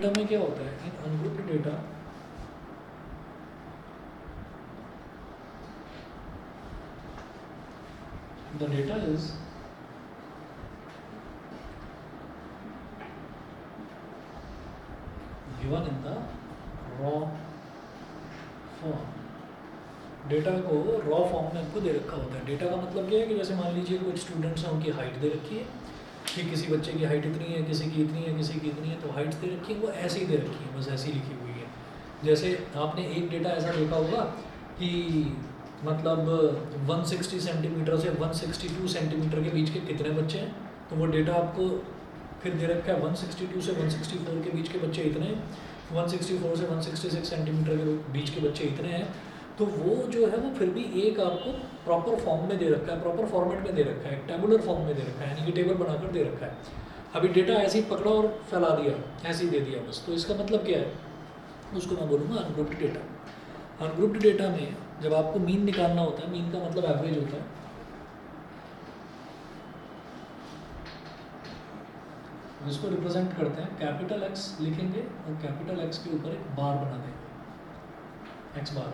Data में क्या होता है, in ungrouped data the data is given in the raw form। डेटा को रॉ फॉर्म में आपको दे रखा होता है। डेटा का मतलब क्या है कि जैसे मान लीजिए कुछ स्टूडेंट्स हैं, उनकी हाइट दे रखी है कि किसी बच्चे की हाइट इतनी है, किसी की इतनी है, किसी की इतनी है, तो हाइट दे रखी है, वो ऐसे ही दे रखी है, बस ऐसी लिखी हुई है। जैसे आपने एक डेटा ऐसा देखा होगा कि मतलब 160 सेंटीमीटर से 162 सेंटीमीटर के बीच के कितने बच्चे हैं, तो वो डेटा आपको फिर दे रखा है 162 से 164 के बीच के बच्चे इतने, 164 से 166 सेंटीमीटर के बीच के बच्चे इतने हैं। तो वो जो है वो फिर भी एक आपको प्रॉपर फॉर्म में दे रखा है, प्रॉपर फॉर्मेट में दे रखा है, टेबुलर फॉर्म में दे रखा है, यानी कि टेबल बनाकर दे रखा है। अभी डेटा ऐसे ही पकड़ा और फैला दिया, ऐसे ही दे दिया बस, तो इसका मतलब क्या है, उसको मैं बोलूँगा अनग्रुप्ड डेटा। अनग्रुप्ड डेटा में जब आपको मीन निकालना होता है, मीन का मतलब एवरेज होता है, जिसको रिप्रेजेंट करते हैं कैपिटल एक्स लिखेंगे और कैपिटल एक्स के ऊपर एक बार बना देंगे, एक्स बार।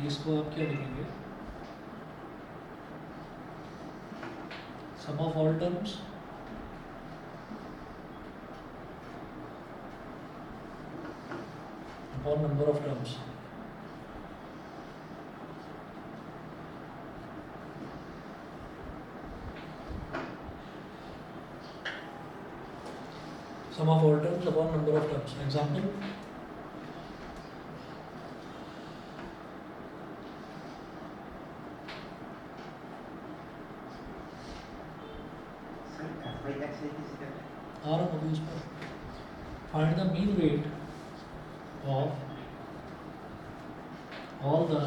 इसको आप क्या लिखेंगे, sum of all terms upon number of terms. sum of all terms upon number of terms। Example, आ रहा हूँ उस पर, find the mean weight of all the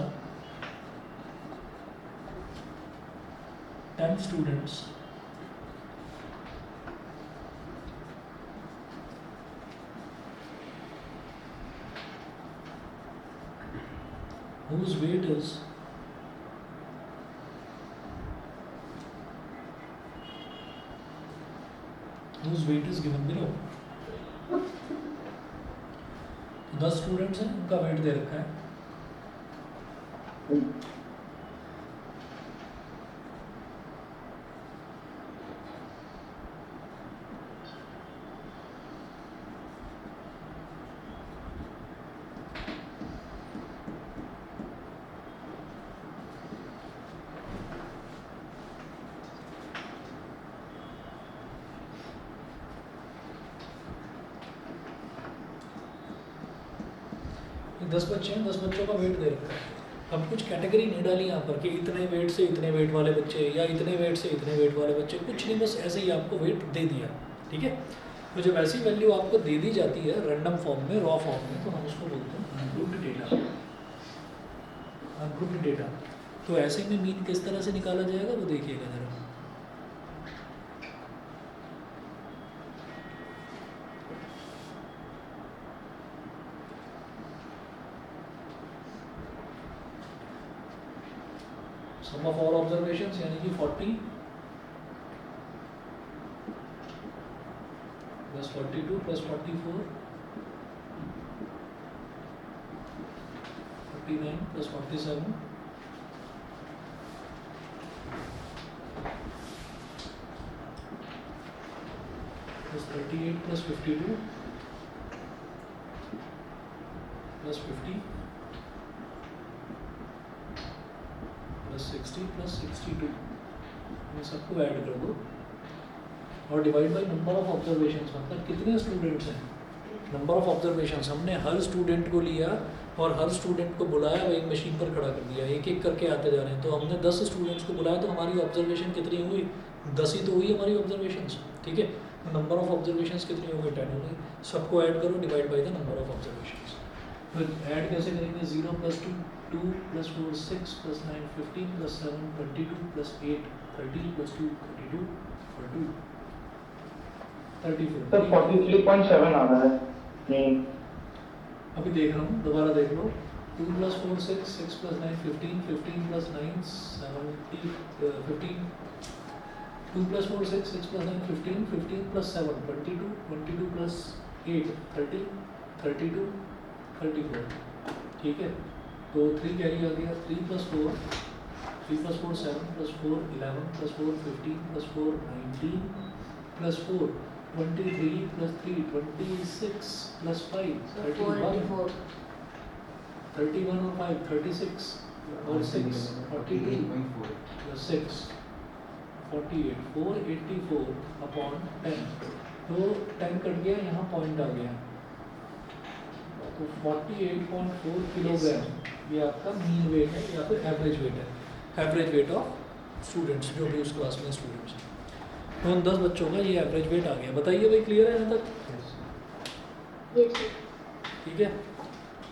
10 students whose weight is given below। 10 students हैं, उनका wait दे रखा है। ये 10 बच्चे हैं, 10 बच्चों का वेट दे रखा है। अब कुछ कैटेगरी नहीं डाली यहाँ पर कि इतने वेट से इतने वेट वाले बच्चे या इतने वेट से इतने वेट वाले बच्चे, कुछ नहीं, बस ऐसे ही आपको वेट दे दिया, ठीक है। तो जब ऐसी वैल्यू आपको दे दी जाती है रैंडम फॉर्म में, रॉ फॉर्म में, तो हम उसको बोलते हैं अनग्रुप्ड डेटा। Ungrouped data. तो ऐसे में मीन किस तरह से निकाला जाएगा वो देखिएगा जरा। सम ऑफ ऑल ऑब्जर्वेशंस यानी कि 40 plus 42 plus 44 49 plus 47 plus 38 plus 52 plus 50 plus 60 plus 62, ये सबको ऐड कर दो और divide by number of observations, मतलब कितने स्टूडेंट्स हैं। नंबर ऑफ ऑब्जर्वेशंस, हमने हर स्टूडेंट को लिया और हर स्टूडेंट को बुलाया, वो एक मशीन पर खड़ा कर दिया, एक एक करके आते जा रहे हैं। तो हमने 10 स्टूडेंट्स को बुलाया, तो हमारी ऑब्जर्वेशन कितनी हुई, 10 ही तो हुई हमारी ऑब्जर्वेशंस, ठीक है। नंबर ऑफ ऑब्जर्वेशंस कितनी हो गई, 10 हो गई। सबको ऐड करो, divide by the number of observations. फिर ऐड कैसे करेंगे, 0 plus 2 2 plus 4 6 plus 9 15 plus 7 22 plus 8 13 plus 2 32 और 2 34। तो 43.7 आ रहा है। नहीं, अभी देख रहा हूँ, दोबारा देख लो। 2 plus 4 6 6 plus 9 15 15 plus 9 17 15 2 plus 4 6 6 plus 9 15 15 plus 7 22 22 plus 8 30 32 34, ठीक है। तो 3 कैरी आ गया, 3 + 4 3 + 4 7 + 4 11 + 4 15 + 4 19 + 4 23 + 3 26 + 5 31 31 और 5 36 और 6 42 + 6 48 484 अपॉन 10। तो 10 कट गया, यहाँ पॉइंट आ गया, तो 48.4 किलोग्राम ये आपका मीन वेट है या फिर एवरेज वेट है, एवरेज वेट ऑफ स्टूडेंट्स जो भी उस क्लास में स्टूडेंट्स हैं। तो उन 10 बच्चों का ये एवरेज वेट आ गया। बताइए भाई, क्लियर है यहाँ तक? ठीक है।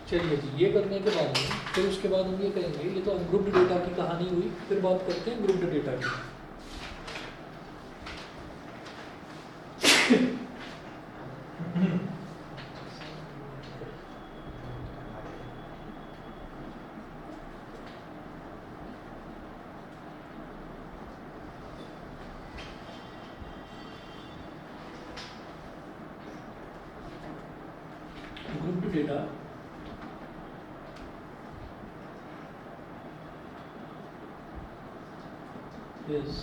चलिए जी, ये करने के बाद में फिर उसके बाद हम ये करेंगे, ये तो अनग्रुप्ड डेटा की कहानी हुई, फिर बात करते हैं ग्रुप्ड डेटा की। Grouped data is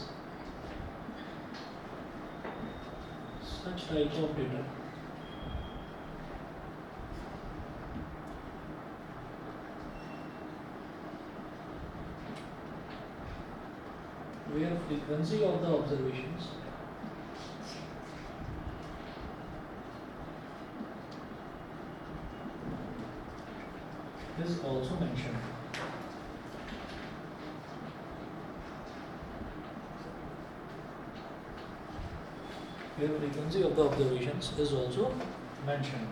such type of data where frequency of the observations is also mentioned. Where frequency of the observations is also mentioned.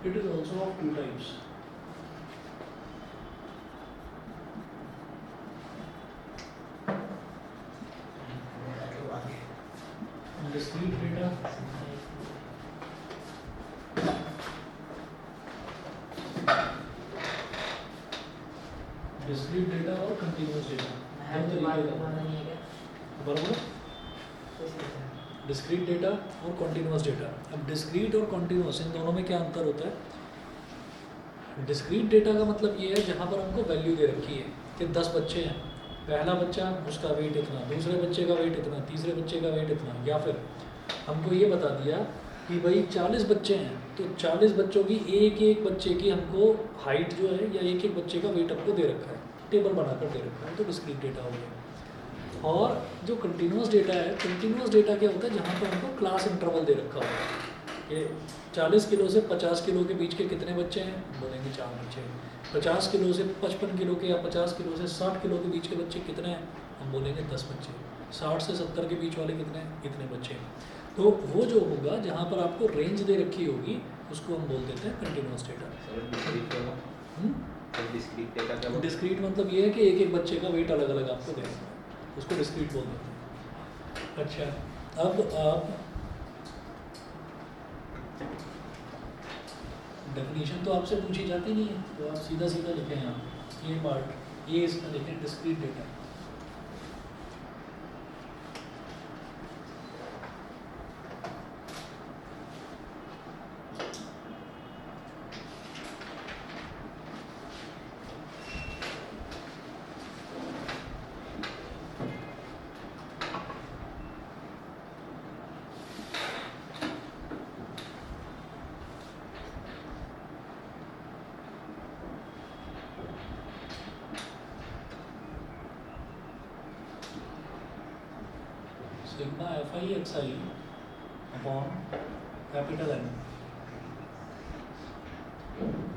It is also of two types. Discrete data और continuous data, बराबर। Discrete data और continuous data. अब discrete और continuous इन दोनों में क्या अंतर होता है? डिस्क्रीट डेटा का मतलब ये है जहाँ पर हमको वैल्यू दे रखी है कि 10 बच्चे हैं, पहला बच्चा उसका वेट इतना, दूसरे बच्चे का वेट इतना, तीसरे बच्चे का वेट इतना, या फिर हमको ये बता दिया कि भाई 40 बच्चे हैं तो 40 बच्चों की एक एक बच्चे की हमको हाइट जो है या एक एक बच्चे का वेट हमको दे रखा है, टेबल बनाकर दे रखा है, तो डिस्क्रीट डेटा हो गया। और जो कंटिन्यूस डेटा है, कंटिन्यूस डेटा क्या होता है? जहाँ पर हमको क्लास इंटरवल दे रखा होता है कि 40 किलो से 50 किलो के बीच के कितने बच्चे हैं, बोलेंगे 4 बच्चे हैं। 50 किलो से 55 किलो के या 50 किलो से 60 किलो के बीच के बच्चे कितने हैं, हम बोलेंगे 10 बच्चे। 60 से 70 के बीच वाले कितने हैं, इतने बच्चे हैं। तो वो जो होगा जहाँ पर आपको रेंज दे रखी होगी उसको हम बोल देते हैं कंटिन्यूस डेटा। डिस्क्रीट मतलब ये है कि एक एक बच्चे का वेट अलग अलग आपको देना है, उसको डिस्क्रीट बोल देते हैं। अच्छा, अब आप डेफिनेशन तो आपसे पूछी जाती नहीं है, तो आप सीधा सीधा लिखें यहाँ, ये पार्ट ये इसका लिखें, discrete data. Sigma FI XI upon capital N,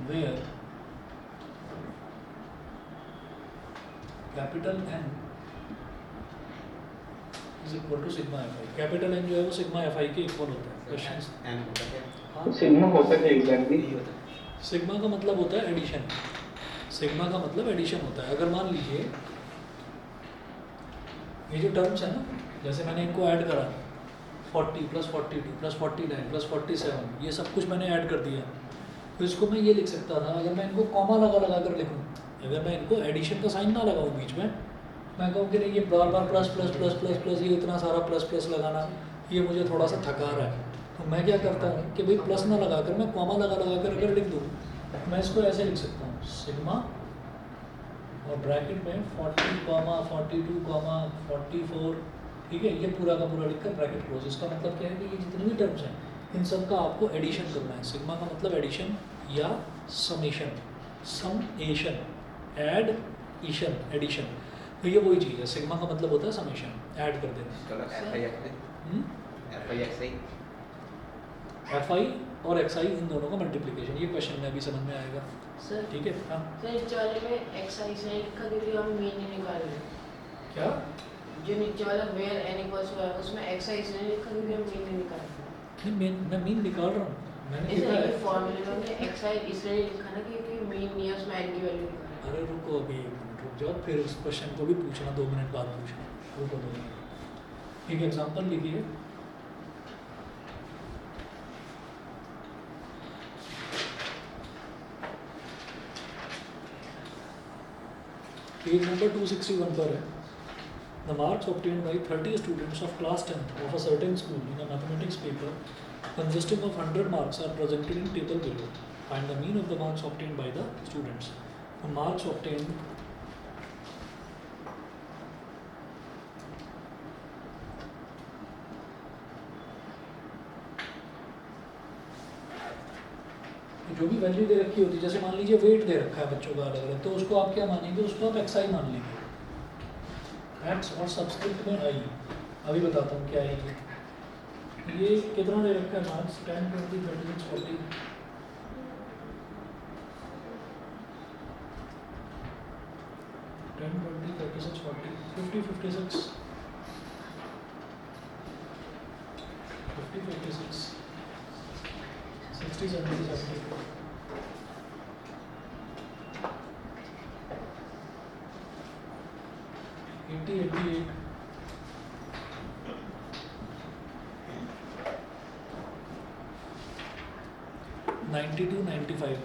where capital N is equal to sigma FI। Capital N जो है वो सिग्मा FI के इक्वल होता है। क्वेश्चन N होता है, तो सिग्मा होता है एग्जैक्टली, सिग्मा का मतलब होता है एडिशन, सिग्मा का मतलब एडिशन होता है। अगर मान लीजिए ये जो टर्म्स है ना, जैसे मैंने इनको ऐड करा 40 + 42 + 49 + 47, ये सब कुछ मैंने ऐड कर दिया, तो इसको मैं ये लिख सकता था, अगर मैं इनको कॉमा लगा लगा कर लिखूँ, अगर मैं इनको एडिशन का साइन ना लगाऊँ बीच में, मैं कहूँ कि नहीं ये बार बार plus plus plus plus plus, ये इतना सारा प्लस प्लस लगाना ये मुझे थोड़ा सा थका रहा है, तो मैं क्या करता हूँ कि भाई प्लस ना लगा कर मैं कॉमा लगा लगा कर अगर लिख दूँ, मैं इसको ऐसे लिख सकता हूँ सिग्मा और ब्रैकेट में 40 कॉमा 42 कॉमा 44, ठीक है, ये पूरा का पूरा लिखकर ब्रैकेट क्लोज। इसका मतलब क्या है कि ये जितने भी टर्म्स हैं इन सब का आपको एडिशन करना है। सिग्मा का मतलब एडिशन या summation, summation, addition, addition, तो ये वही चीज़ है। सिग्मा का मतलब होता है समेशन, ऐड कर देना। एफ आई और एक्स आई इन दोनों का मल्टीप्लिकेशन, ये क्वेश्चन में अभी समझ में आएगा। सर ठीक है, हाँ सर नीचे वाले में एक्स आई से लिखा क्योंकि हम मीन नहीं निकाल रहे। क्या? जो नीचे वाला वेयर एन इक्वल्स टू है उसमें एक्स आई से लिखा क्योंकि हम मीन नहीं निकाल रहे। नहीं मैं मीन निकाल रहा हूँ, मैंने इसे लिखा एक है। फॉर्मूले में हमने एक्स आई इसलिए लिखा ना क्योंकि मीन नहीं है उसमें एन की वैल्यू निकाल रहे हैं। अरे रुको अभी 1 मिनट रुक जाओ, फिर उस क्वेश्चन को भी पूछना 2 मिनट बाद पूछना, रुको 2 मिनट। एक एग्जांपल लिखिए, पेज नंबर 261 पर है। The marks obtained by 30 students of class 10th of a certain school in a mathematics paper consisting of 100 marks are presented in table below. Find the mean of the marks obtained by the students. The marks obtained जो भी value दे रखी होती है, जैसे मान लीजिए wait दे रखा है बच्चों का अलग अलग, तो उसको आप क्या मानेंगे, उसको आप एक्स आई मान लेंगे, एक्स और सब्सक्रिप्ट में आई। अभी बताता हूँ क्या है ये कितना दे रखा है मार्क्स, 10 20 36 40, टेन 20 36 40 50 56 50 56 60 70 70 80 88 92 95।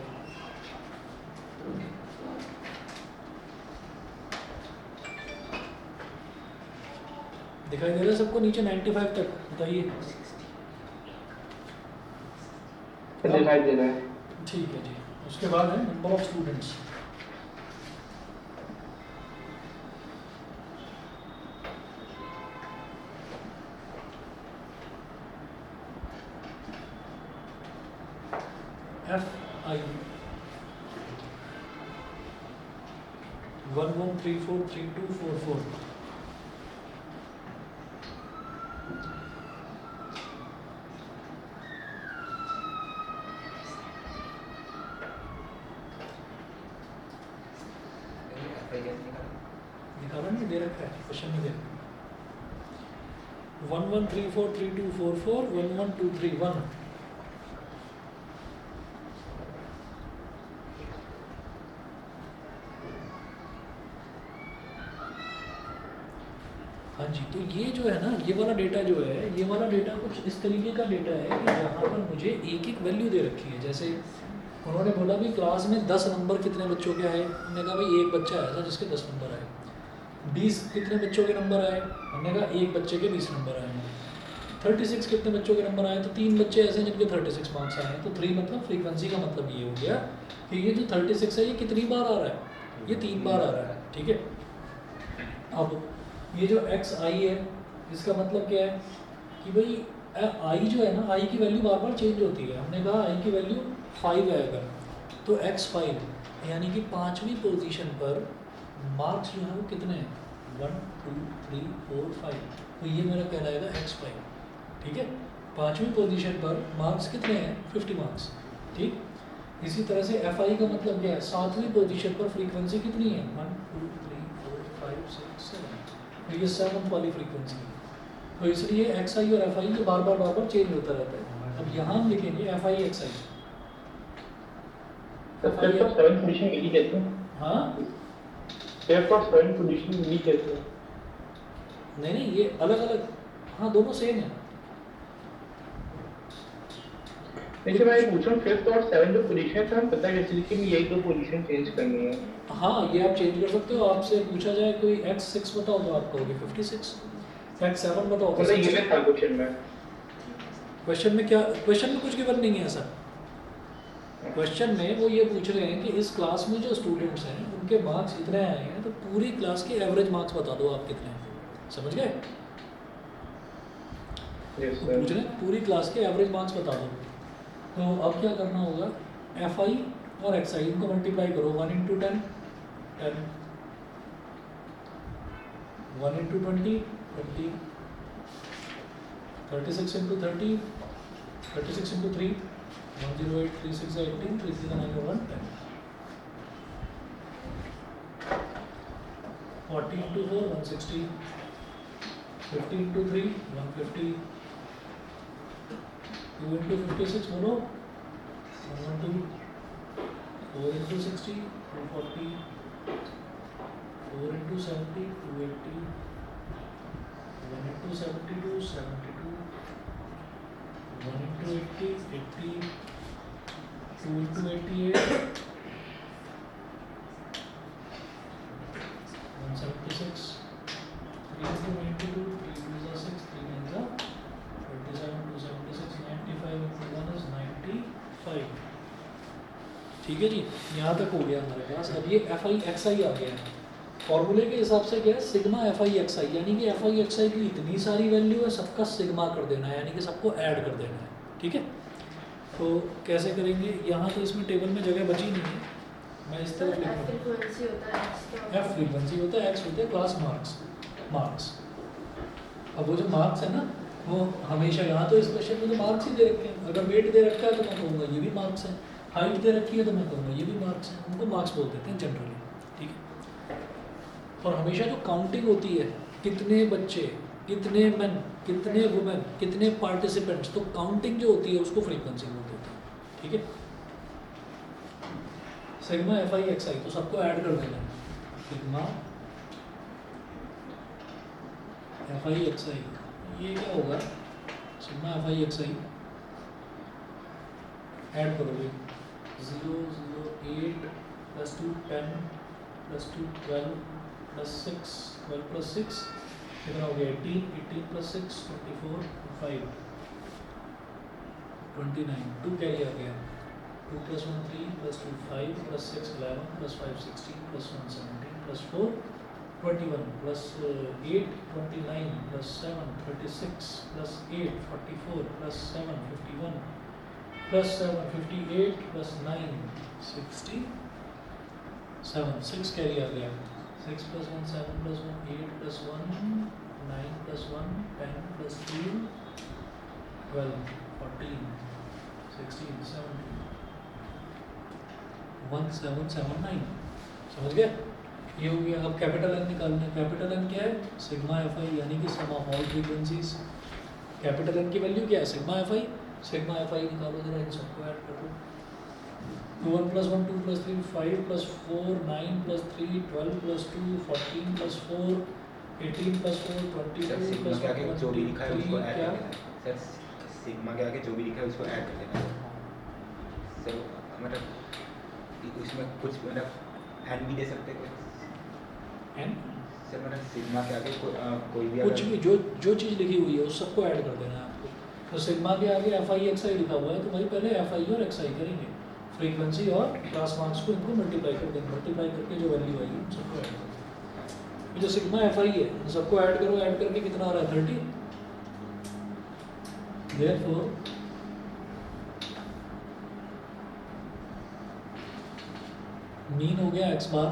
दिखाई दे रहा है सबको नीचे 95 तक, बताइए। दिखाई दे रहा है। ठीक है जी, उसके बाद है number of students. F I 1 1 3 4 3 2 4 4। निकाला नहीं, दे रखा है क्वेश्चन में, दे रखा है 1 1 3 4 3 2 4 4 1 1 2 3 1। हाँ जी, तो ये जो है ना, ये वाला डेटा जो है, ये वाला डेटा कुछ इस तरीके का डेटा है कि जहाँ पर मुझे एक एक वैल्यू दे रखी है। जैसे उन्होंने बोला भी क्लास में 10 नंबर कितने बच्चों के आए, हमने कहा भाई एक बच्चा ऐसा जिसके 10 नंबर आए। 20 कितने बच्चों के नंबर आए, हमने कहा एक बच्चे के 20 नंबर आए हैं। 36 कितने बच्चों के नंबर आए, तो 3 बच्चे ऐसे हैं जिनके 36 मार्क्स आए हैं। तो 3 मतलब फ्रीक्वेंसी का मतलब ये हो गया कि ये जो 36 है ये कितनी बार आ रहा है, ये 3 बार आ रहा है। ठीक है, अब ये जो एक्स आई है इसका मतलब क्या है कि भाई आई जो है ना, आई की वैल्यू बार बार चेंज होती है। हमने कहा आई की वैल्यू 5 है अगर, तो एक्स 5 यानी कि 5वीं पोजीशन पर मार्क्स जो है वो कितने हैं, 1 2 3 4 5, तो ये मेरा कहलाएगा एक्स 5। ठीक है, 5वीं पोजीशन पर मार्क्स कितने हैं, 50 मार्क्स। ठीक, इसी तरह से एफ आई का मतलब क्या है, 7वीं पोजीशन पर फ्रीक्वेंसी कितनी है, 1 2 3 4 5 6 7, तो ये 7th वाली फ्रीक्वेंसी है। तो इसलिए एक्स आई और एफ आई ये बार बार चेंज होता रहता है। अब यहाँ हम लिखेंगे F I X I. Fifth और सेवंथ पोजीशन मिली कहते हैं। हाँ, फिफ्थ और सेवंथ पोजीशन मिली कहते हैं। नहीं नहीं, ये अलग अलग, हाँ दोनों सेम है। जैसे मैं ये पूछ रहा हूँ फिफ्थ और सेवन जो पोजीशन है तो हम पता कैसे कि यही दो पोजीशन चेंज करनी है। हाँ, ये आप चेंज कर सकते हो। आपसे पूछा जाए कोई x6 बताओ तो आप कहोगे 56, x7 बताओ तो मतलब ये 60। में था क्वेश्चन में। क्वेश्चन में क्या, क्वेश्चन में कुछ गिवन नहीं है ऐसा। क्वेश्चन में वो ये पूछ रहे हैं कि इस क्लास में जो स्टूडेंट्स हैं उनके मार्क्स इतने आए हैं, तो पूरी क्लास के एवरेज मार्क्स बता दो आप कितने हैं। समझ गए? यस तो सर। पूछ रहे हैं पूरी क्लास के एवरेज मार्क्स बता दो। तो अब क्या करना होगा, एफ आई और एक्स आई इनको मल्टीप्लाई करो। 1 into 10 10, 1 into 20 20, 36 into 30 36 into 3 108, 3 6 18, 3 3 9 1 10, 40 into 4 160, 50 into 3 150, 2 into 56 बोलो 112, 4 into 60 240, 4 into 70 280, 1 into 72 72, 1 into 80 80, 2 into 88 176, 3 into 92 3 2 is 6, 3 9 is 27, 276, 95 into 1 is 95। ठीक है जी, यहाँ तक हो गया हमारे पास। अब ये एफ आई एक्स आई आ गया है। फॉर्मूले के हिसाब से क्या है, सिग्मा एफ आई एक्स आई, यानी कि एफ आई एक्स आई की इतनी सारी वैल्यू है, सबका सिग्मा कर देना है, यानी कि सबको ऐड कर देना है। ठीक है, तो कैसे करेंगे, यहाँ तो इसमें टेबल में जगह बची नहीं है, मैं इस तरफ लिख रहा हूँ। फ्रीक्वेंसी होता है x एफ फ्रीक्वेंसी होता है, एक्स होते हैं क्लास मार्क्स। अब वो जो मार्क्स है ना, वो हमेशा यहाँ तो इस क्वेश्चन में तो मार्क्स ही दे रखे हैं। अगर वेट दे रखा है तो मैं कहूँगा ये भी मार्क्स है, हाइट दे रखी है तो मैं कहूँगा ये भी मार्क्स है। उनको मार्क्स बोल देते हैं जनरली। ठीक है, और हमेशा जो काउंटिंग होती है, कितने बच्चे, कितने मेन, कितने वुमेन, कितने पार्टिसिपेंट्स, तो काउंटिंग जो होती है उसको फ्रीक्वेंसी बोल देते हैं। ठीक है, सिग्मा एफ आई एक्स आई तो सबको ऐड कर देना है। सिग्मा एफ आई एक्स आई, ये क्या होगा, sigma F I X I add करोगे 0 0 8 प्लस 2 10 प्लस 2 12 प्लस 6 12 प्लस 6 कितना हो गया 18 18 प्लस 6 24 5 29 2 कैरी आ गया 2 plus 1 3 plus 2 5 plus 6 11 plus 5 16 plus 1 17 plus 4 21 plus 8 29 plus 7 36 plus 8 44 plus 7 51 plus 7 58 plus 9 67 6 carry आ गया 6 plus 1 7 plus 1 8 plus 1 9 plus 1 10 plus 2 12 14 16 17 1779। समझ गए? ये हो गया। अब कैपिटल एन निकालना है। कैपिटल एन क्या है, सिग्मा एफ आई, यानी कि sum of all frequencies. Capital N की वैल्यू क्या है, sigma F I. Sigma F I निकालो जरा, इन सबको ऐड कर दो। 1 plus 1 2 plus 3 5 plus 4 9 plus 3 12 plus 2 14 plus 4 18 plus 4 22 sigma plus के आगे जो भी लिखा है उसको ऐड क्या कर देना है। सर सिग्मा के आगे जो भी लिखा है उसको ऐड कर देना है। सर मतलब इसमें कुछ मतलब एन भी दे सकते हैं एन, सर मतलब सिग्मा के आगे कोई भी कुछ भी जो चीज़ लिखी हुई है उस सबको ऐड कर देना है आपको। तो सिग्मा के आगे एफ आई एक्स आई लिखा हुआ है तो भाई पहले एफ आई और एक्स आई करेंगे, फ्रीक्वेंसी और क्लास मार्क्स को इनको मल्टीप्लाई कर देंगे। मल्टीप्लाई करके जो वैल्यू आई उन सबको ऐड कर देंगे। जो सिग्मा एफ आई है उन सबको ऐड करो, ऐड करके कितना आ रहा है 30। देयरफॉर मीन हो गया एक्स बार।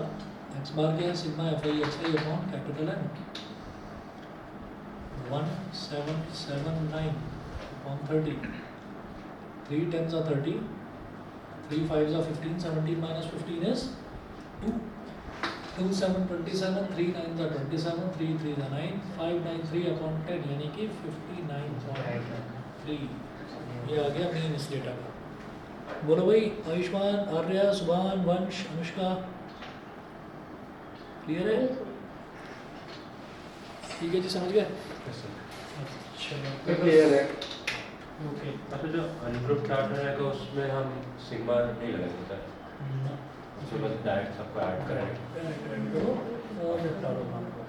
एक्स बार क्या है, sigma F I X I upon capital N 1779 upon 30। 3 10s are 30, 3 5s are 15, 17 minus 15 is 2, 2 7 27, 3 9s are 27, 3 3s are 9, 5 9 3 upon 10 यानी कि 59.3। ये आ गया मीन इस डेटा का। बोलो भाई, आयुष्मान, आर्या, सुभान, वंश, अनुष्का, क्लियर है? ठीक है जी, समझ गए? अच्छा क्लियर है। ओके अच्छा जो अनग्रुप चार्ट रहेगा उसमें हम सिग्मा नहीं लगाएंगे होता है, उसमें बस डायरेक्ट सबको ऐड करेंगे। और निपटा दो काम को।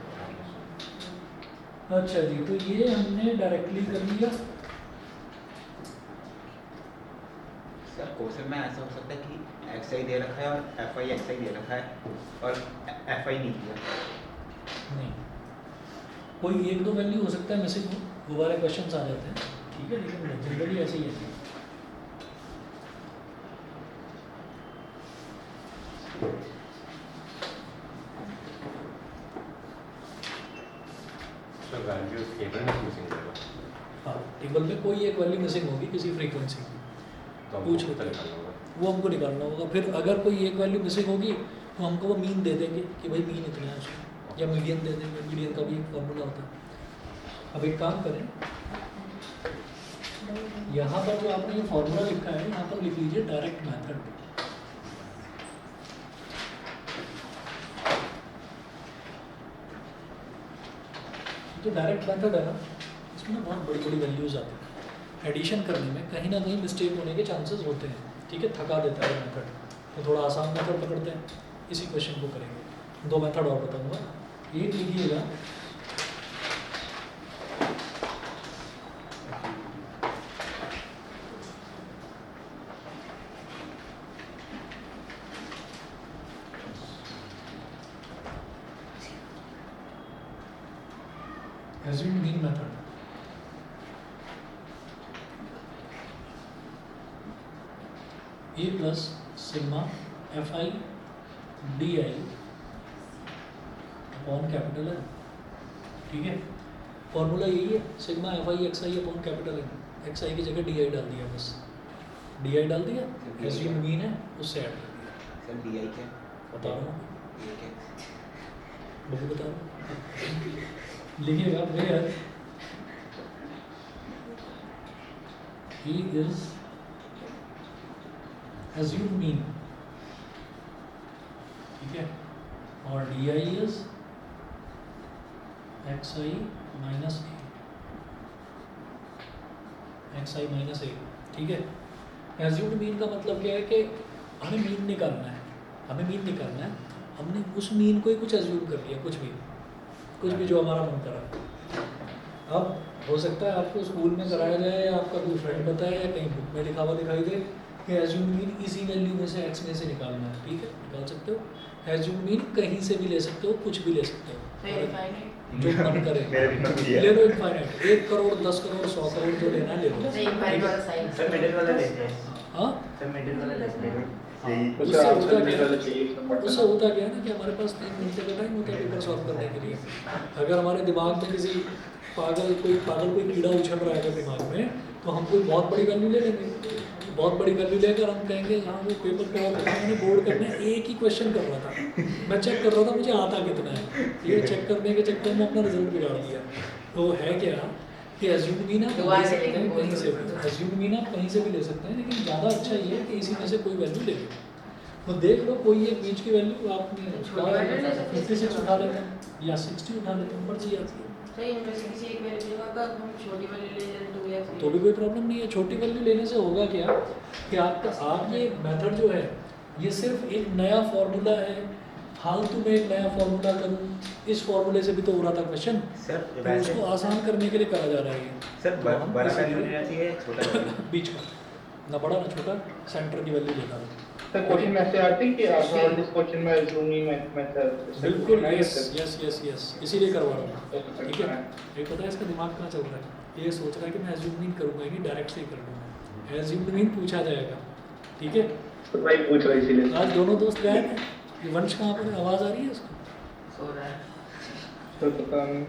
अच्छा जी, तो ये हमने डायरेक्टली कर लिया। सर क्वेश्चन में ऐसा हो सकता है कि एक्स आई दे रखा है और एफ आई एक्स आई दे रखा है और एफ आई नहीं दिया। नहीं, कोई एक दो वैल्यू हो सकता है मिसिंग हो, दोबारा क्वेश्चन आ जाते हैं, ठीक है, लेकिन जनरली ऐसे ही है। तो वैल्यू टेबल में मिसिंग होगा हाँ, टेबल में कोई एक वैल्यू मिसिंग होगी किसी फ्रीक्वेंसी की, तो पूछ हमको लेते हैं। निकालना होगा। वो हमको निकालना होगा। फिर अगर कोई एक वैल्यू मिसिंग होगी तो हमको वो मीन दे देंगे कि भाई मीन इतना है उसमें, या मीडियन दे देंगे, मीडियन का भी एक फॉर्मूला होता है। अब एक काम करें, यहाँ पर जो आपने ये फॉर्मूला लिखा है यहाँ पर लिख लीजिए डायरेक्ट मेथड। जो डायरेक्ट मेथड है ना, इसमें ना बहुत बड़ी बड़ी वैल्यूज आती हैं, एडिशन करने में कहीं ना कहीं मिस्टेक होने के चांसेस होते हैं, ठीक है, थका देता है मेथड। तो थोड़ा आसान मेथड पकड़ते हैं, इसी क्वेश्चन को करेंगे। दो मेथड और बताऊंगा, एक लिखिएगा assume mean method। A plus sigma F I D I upon capital N, ठीक है, फॉर्मूला यही है, sigma F I X I upon capital N. X I की जगह डी आई डाल दिया, बस डी आई डाल दिया, एज्यूम मीन है उससे ऐड कर दिया। सर डी आई क्या बता रहा हूँ, ये क्या बहुत बता रहा हूँ, लिखिएगा where he is assume mean, ठीक है, और D I is X I minus A, ठीक है। एज्यूम्ड मीन का मतलब क्या है कि हमें मीन निकालना है, हमने उस मीन को ही कुछ एज्यूम कर लिया, कुछ भी जो हमारा मन करा। अब हो सकता है आपको स्कूल में कराया जाए या आपका कोई फ्रेंड बताए या कहीं बुक में लिखा हुआ दिखाई दे कि एज्यूम मीन इसी वैल्यू में से एक्स में से निकालना है, ठीक है, निकाल सकते हो। एज्यूम मीन कहीं से भी ले सकते हो, कुछ भी ले सकते हो, जो मन करे ले लो। इनफाइनाइट 1 करोड़ 10 करोड़ 100 करोड़ जो लेना ले लो। सर मिडिल वाला लेते हैं, हाँ, सर मिडिल वाला लेते हैं। उससे होता क्या है ना कि हमारे पास 3 घंटे का टाइम होता है पेपर सॉल्व करने के लिए। अगर हमारे दिमाग में किसी पागल कोई कीड़ा उछल रहा है दिमाग में, तो हम कोई बहुत बड़ी वैल्यू ले लेंगे, बहुत बड़ी वैल्यू लेकर हम कहेंगे हाँ वो पेपर करा था, मैंने बोर्ड करने एक ही क्वेश्चन कर रहा था, मैं चेक कर रहा था मुझे आता कितना है, ये चेक करने के चक्कर में अपना रिजल्ट बिगाड़ दिया। तो है क्या कि एज्यूम मीन आप ले सकते हैं कहीं से भी, एज्यूम मीन आप कहीं से भी ले सकते हैं, लेकिन ज़्यादा अच्छा ये है कि इसी में से कोई वैल्यू ले लो। तो देख लो कोई एक बीच की वैल्यू आपने 56 उठा लेते हैं या 60 उठा लेते हैं, मर्जी आती है, तो भी कोई प्रॉब्लम नहीं है। छोटी वैल्यू लेने से होगा क्या कि आप ये मेथड जो है ये सिर्फ एक नया फॉर्मूला है, फालतू में एक नया फॉर्मूला करूँ, इस फॉर्मूले से भी तो हो रहा था क्वेश्चन, सर तो वैसे उसको आसान करने के लिए करा जा रहा है ये। सर तो हम बड़ा इसी वैल्यू को- लेना चाहिए छोटा value? बीच का, ना बड़ा ना छोटा, सेंटर की वैल्यू लेना है। सर क्वेश्चन ऐसे आते हैं कि आप सॉल्व दिस क्वेश्चन में assuming मेथड बिल्कुल, यस, इसीलिए करवा रहा हूँ, ठीक है। एक पता है इसका दिमाग कहाँ चल रहा है, ये सोच रहा है कि मैं एज्यूम मीन करूँगा कि डायरेक्ट से ही कर लूँगा, एज्यूम मीन पूछा जाएगा, ठीक है। तो भाई पूछ रहा इसीलिए आज दोनों दोस्त गए हैं, ये वंश कहाँ पर है, आवाज़ आ रही है इसको? सो रहा है। तो पता नहीं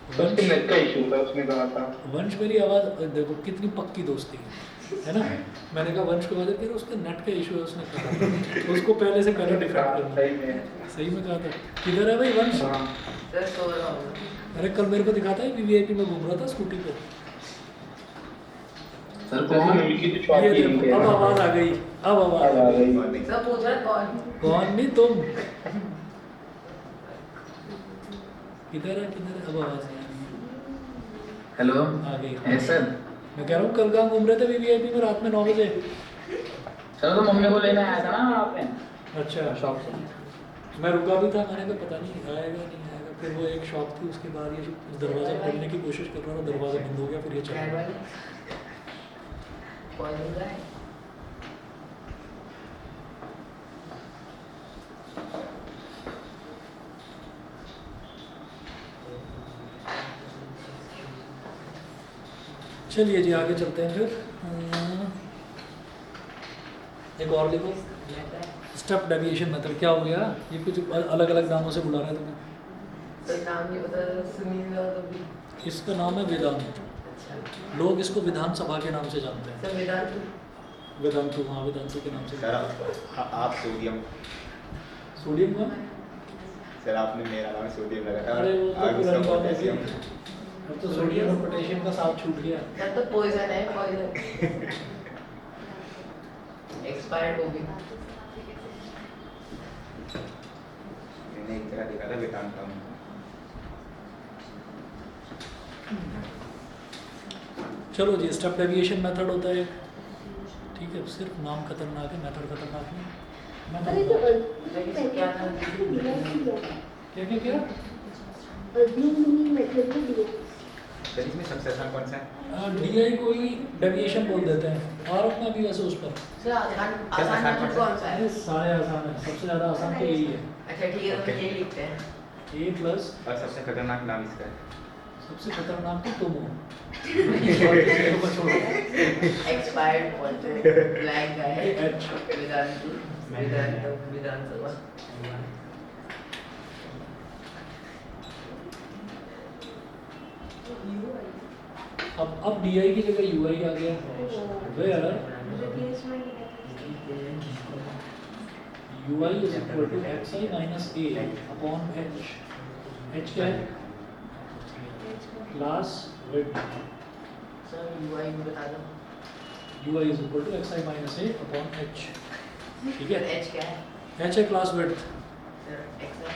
तो उसके नेट का इशू था, उसने कहा था। वंश मेरी आवाज़ देखो कितनी पक्की दोस्ती है ना। मैंने कहा वंश को वजह कह उसका नेट का इशू है, उसने कहा तो उसको पहले से करंट डिफेक्ट करना, सही में सही में कहा था। किधर है भाई वंश? हाँ सर सो रहा हूँ। अरे कल मेरे को दिखाता है वीवीआईपी में घूम रहा था स्कूटी पे। सर कौन लिखी तो शॉर्ट ये की लिंक देखो, है अब आवाज़ आ गई, अब आवाज़ आ गई। सब पूछ रहा है कौन? कौन नहीं तुम, किधर है, अब आवाज़ आ रही है। हेलो आ गई। है सर, मैं कह रहा हूँ कल कहाँ घूम रहे थे वीवीआईपी में रात में 9 बजे? सर तो मम्मी को लेने आया था ना आपने अच्छा, शॉप से। मैं रुका भी था, मैंने कहा पता नहीं आएगा नहीं आएगा। फिर वो एक शॉप थी, उसके बाद ये दरवाज़ा खोलने की कोशिश कर रहा था, दरवाज़ा बंद हो गया, फिर ये चला बैड गया। वाली पॉइजन का है। चलिए जी आगे चलते हैं फिर। एक और लिखो, स्टेप डेविएशन मेथड। क्या हो गया? ये कुछ अलग अलग नामों से बुला रहे हैं तुम्हें। तो नाम नहीं पता सुनील हो तो भी इसका नाम है वेदांत। अच्छा। लोग इसको विधानसभा के नाम से जानते हैं। सर वेदांत वेदांतु, हाँ वेदांतु के नाम से। सर आप सोडियम, सोडियम का? सर आपने मेरा नाम सोडियम लगा था, अरे वो तो आप उसका पुरानी बात है। पोटेशियम। अब तो सोडियम और पोटेशियम का साथ छूट गया। सर तो पॉइजन है पॉइजन एक्सपायर्ड हो गई। मैंने एक तरह देखा था वेदांतम। चलो जी, स्टेप डेविएशन मेथड होता है, ठीक है। सिर्फ नाम खतरनाक है, मेथड खतरनाक है। अरे तो लेकिन क्या था? क्या क्या क्या? मेथड में दिया। सर इसमें सबसे आसान कौन सा है? डीआई को ही डेविएशन बोल देते हैं, और अपना भी वैसे उस पर। सर आसान मेथड कौन सा है? सारे आसान है, सबसे ज़्यादा आसान तो यही है। अच्छा ठीक है, तो यही लिखते हैं। ए प्लस और सबसे खतरनाक नाम इसका है। सबसे खतरनाक तो तुम हो। Expired poison black guy H. Vedant Vedant विधानसभा। अब डीआई की जगह यूआई आ गया। Where ui is equal to xi minus a upon h. h क्या है? Class width. सर यूआई बता दो। ui is equal to xi minus a upon h। ठीक है? एच क्या है? h है क्लास विड्थ। सर एक्स है।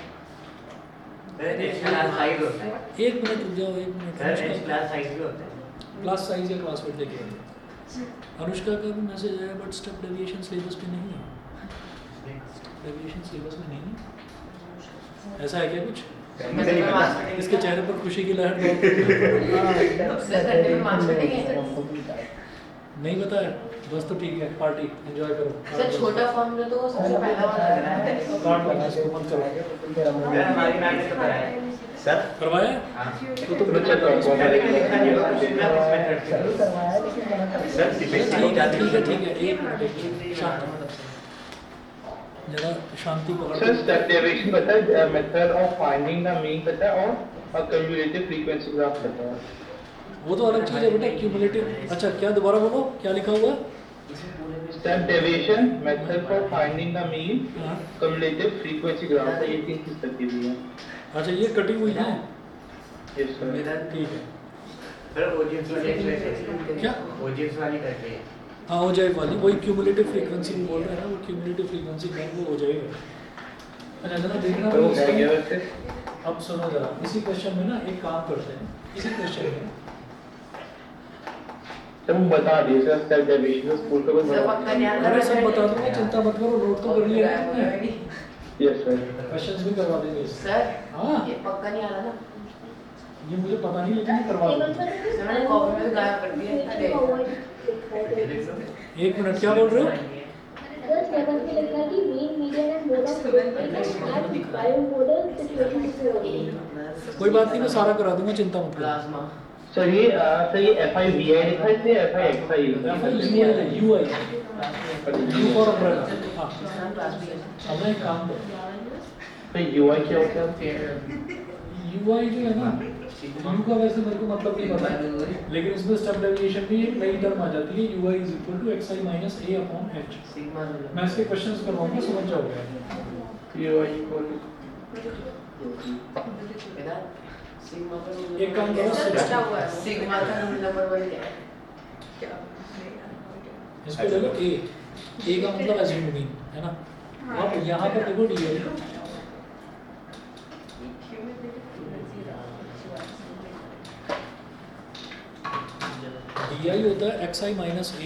एच क्लास साइज होता है। एक मिनट रुक जाओ, एक sir H minute. Class size भी होता है। क्लास साइज या क्लास विड्थ देखिए। अनुष्का का भी मैसेज आया, बट स्टेप डेविएशन सिलेबस पे नहीं है। डेविएशन सिलेबस में नहीं है, ऐसा है क्या कुछ? सर मुझे नहीं पता। इसके चेहरे पर खुशी की लहर बहुत सर घंटे में मार्क्स कटेंगे। नहीं पता है, बस तो ठीक है, पार्टी एंजॉय करो। सर छोटा फॉर्म में तो सबसे पहला वाला लग रहा है। काट लेना इसको, मत करो। सर हमारी मैम ने तो कराया है। सर करवाया? हाँ तो तुम बच्चा उसमें लेकिन लिखा नहीं होगा, उसमें आप इस मेथड से। सर ठीक है ठीक है ठीक है, एक मिनट शांत जरा शांति सर पकड़। स्टेप डेविएशन पता है, method of finding the mean पता है, और कम्युलेटिव फ्रीक्वेंसी ग्राफ पता है। वो तो अलग चीज़ है बेटा, क्यूमुलेटिव। अच्छा क्या, दोबारा बोलो क्या लिखा हुआ है? Step deviation, method for finding the mean, हाँ। कम्युलेटिव फ्रीक्वेंसी ग्राफ, ये तीन चीज तक की हुई है। अच्छा ये कटी हुई है, यस सर। ठीक है। सर ओजीएस वाली एक्सरसाइज क्या? ओजीएस वाली करके है। हाँ हो जाए वाली, वही क्यूमुलेटिव फ्रीक्वेंसी बोल रहे हैं ना, वो क्यूमुलेटिव फ्रीक्वेंसी ग्राफ वो हो जाएगा। अच्छा जरा देखना तो भाई हो गया इसमें। वैसे। अब सुनो जरा, इसी क्वेश्चन में ना एक काम करते हैं, इसी क्वेश्चन में सर वो बता दिए सर, स्टेप डेविएशन स्कूल का सर पक्का नहीं आता। अरे सब बता दूंगा, चिंता मत करो, नोट तो कर लिया आपने। Yes sir. क्वेश्चंस भी करवा देंगे इससे। सर हाँ ये पक्का नहीं आ रहा ना। ये मुझे पता नहीं, लेकिन ये करवा टेबल देंगे। पर सर मैंने कॉपी में गायब कर दिया। एक मिनट, क्या बोल रहे हो? सर टेबल पे लिखा है कि mean medium and mode of at bimodal situation से कोई बात नहीं, मैं सारा करा दूंगा, चिंता मत करो। प्लाज्मा सर ये FIVI लिखा है, इसलिए FIXI UI you for umbrella. हाँ इसका क्लासिफिकेशन अब एक काम करो, तो UI क्या होता है? यूआई जो है ना, यू का वैसे मेरे को मतलब नहीं पता है, लेकिन इसमें स्टेप डेविएशन भी एक नई टर्म आ जाती है, ui is equal to xi minus a upon h। Sigma मैं इसके क्वेश्चंस करवाऊंगा, समझ जाओगे। UI equal बेटा सिग्मा पर एक काम करो, सर बचा हुआ है। सिग्मा का रूल नंबर 1 क्या है? क्या इसको देखो a का मतलब assumed mean है ना। अब यहाँ पर देखो di, डी आई होता है एक्स आई माइनस ए।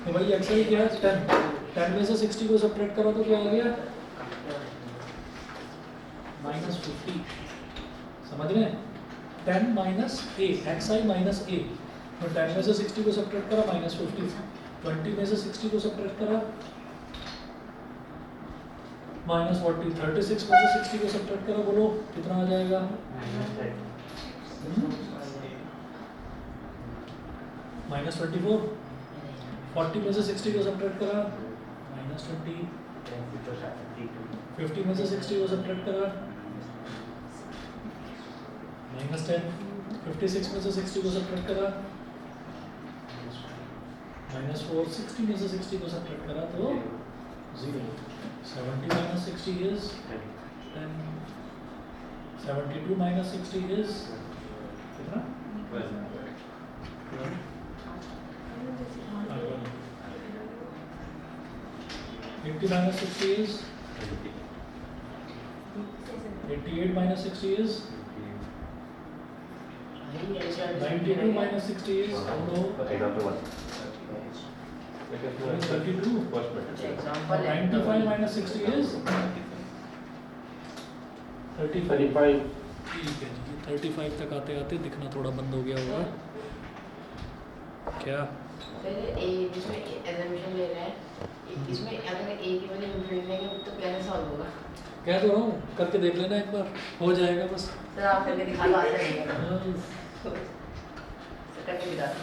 तो भाई एक्स आई क्या है 10 में से 60 को सब्ट्रैक्ट करा तो क्या आ गया -50। समझ रहे हैं 10 minus A x I minus ए। तो 10 में से 60 को सब्ट्रैक्ट करा -50, 20 में से 60 को सब्ट्रैक्ट करा -40, 36 में से 60 को सब्ट्रैक्ट करा, बोलो कितना आ जाएगा? -24। 40 में से 60 को सब्ट्रैक्ट करा -20, 50 में से 60 को सब्ट्रैक्ट करा -10, 56 में से 60 को सब्ट्रैक्ट करा -4, 60 में से 60 को सब्ट्रैक्ट करा तो 0। 70 minus 60 is 10, 72 minus 60 is कितना? 12। 80 minus 60 is 88 minus 60 is 92 minus 60 is Example 1. 32. First method. Example 95 minus 60 is 35। ठीक है जी 35 तक आते आते दिखना थोड़ा बंद हो गया होगा क्या? पहले ए जिसमें एजम्पशन ले रहा है इसमें अगर ए की वैल्यू इन्फिनिटी लेंगे तो कैसे सॉल्व होगा? कह तो रहा हूँ करके देख लेना एक बार हो जाएगा बस। सर आप करके दिखा दो आगे नहीं सर करके दिखा दो।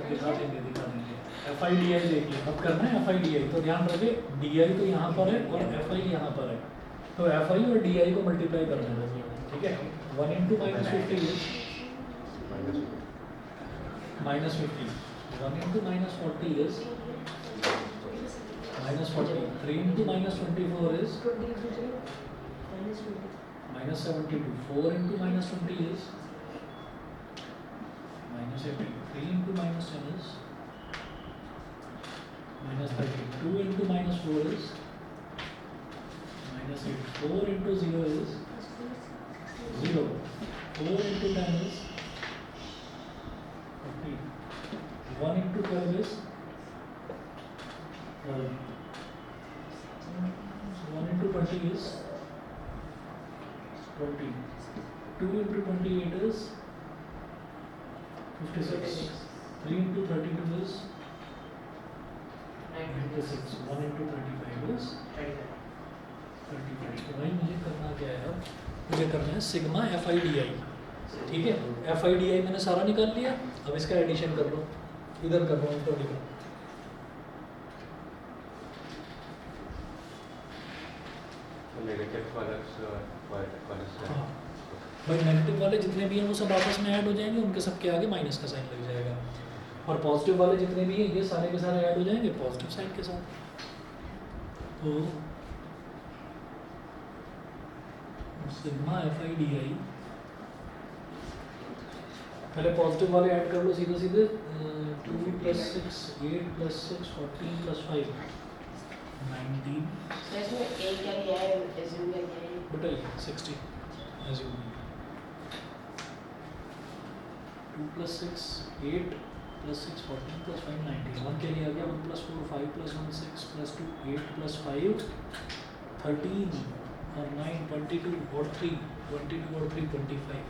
दिखा देंगे एफ आई डी आई देखिए अब करना है एफ आई डी आई तो ध्यान रखिए डी आई तो यहाँ पर है और एफ आई यहाँ पर है तो एफ आई और डी आई को मल्टीप्लाई कर देना ठीक है 1 into -50 is -50, 1 into -40 is -40, 3 into -24 is -72, 4 into -20 is -80, 3 into -10 is -30, 2 into -4 is -8, 4 into 0 is 0, 4 into 10 is 40, 1 into 12 is 12, 1 into 20 is 20, 2 into 28 is 56, 3 into 32 is 96, 1 into 35 is 35। तो भाई मुझे करना क्या है अब मुझे करना है सिग्मा एफ आई डी आई ठीक है एफ आई डी आई मैंने सारा निकाल लिया अब इसका एडिशन कर लो इधर कर लो ऊपर लिखो नेगेटिव वाला हाँ भाई नेगेटिव वाले जितने भी हैं वो सब आपस में ऐड हो जाएंगे उनके सबके आगे माइनस का साइन लग जाएगा और पॉजिटिव वाले जितने भी हैं ये सारे के सारे ऐड हो जाएंगे पॉजिटिव साइन के साथ तो सिग्मा एफ आई डी आई पहले पॉजिटिव वाले ऐड कर लो सीधे सीधे 2 + 6 8 + 6 14 + 5 19 सर इसमें ए क्या लिया है एज्यूम क्या है? बताइए 60 एज्यूम 2 + 6 8 + 6 14 + 5 19 1 के लिए आ गया 1 + 4 5 + 1 6 + 2 8 + 5 13 और 9 22 और 3 22 और 3 25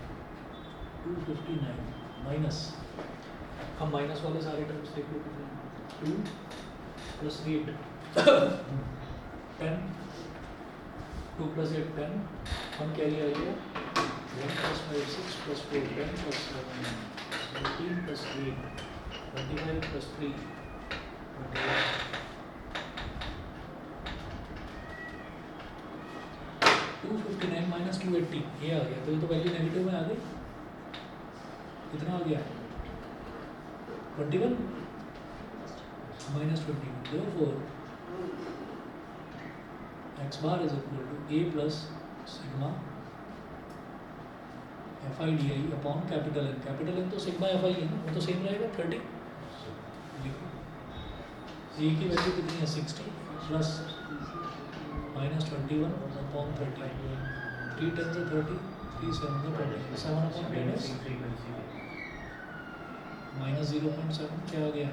259 माइनस हम माइनस वाले सारे टर्म्स देख लो कितने 2 + 8 10 2 + 8 10 1 कैरी आ गया 1 + 5 6 + 4 10 + 7 17 + 8 25 + 3 28 259 - 280 ये आ गया तो ये तो वैल्यू नेगेटिव में आ गई कितना आ गया 21 - 20 therefore x bar is equal to a plus sigma fi di upon capital N तो sigma fi है ना वो तो सेम रहेगा 30 लिखो a की वैल्यू कितनी है 60 प्लस -21 upon 30 3 10 से 30 3 7 से 20 7 upon 10 is -0.7 क्या आ गया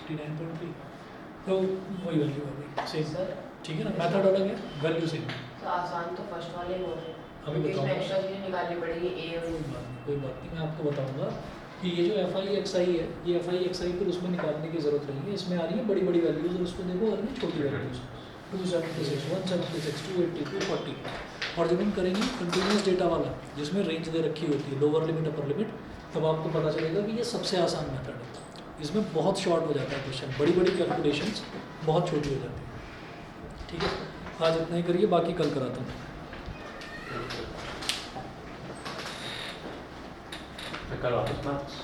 59.3, तो वही वैल्यू आ गई सेम। सर ठीक है ना, मेथड अलग है, वैल्यू सेम। तो आसान तो फर्स्ट वाले ही हो रहे हैं, अभी क्योंकि इसमें बताऊंगा। एक्स्ट्रा चीज़ें निकालनी पड़ेगी ए और कोई बात नहीं, मैं आपको बताऊंगा कि ये जो FI/XI है, ये FI/XI फिर उसमें निकालने की ज़रूरत नहीं है। इसमें आ रही है बड़ी बड़ी वैल्यूज़ और उसमें देखो आ रही है छोटी वैल्यूज़, 276, 176, 280, 240। और जब हम करेंगे कंटिन्यूस डेटा वाला जिसमें रेंज दे रखी होती है, लोअर लिमिट अपर लिमिट, तब आपको पता चलेगा कि ये सबसे आसान मेथड है। इसमें बहुत शॉर्ट हो जाता है क्वेश्चन, बड़ी बड़ी कैलकुलेशंस बहुत छोटी हो जाती है। ठीक है, आज इतना ही करिए, बाकी कल कराता हूँ। फिर कल वापस मार्क्स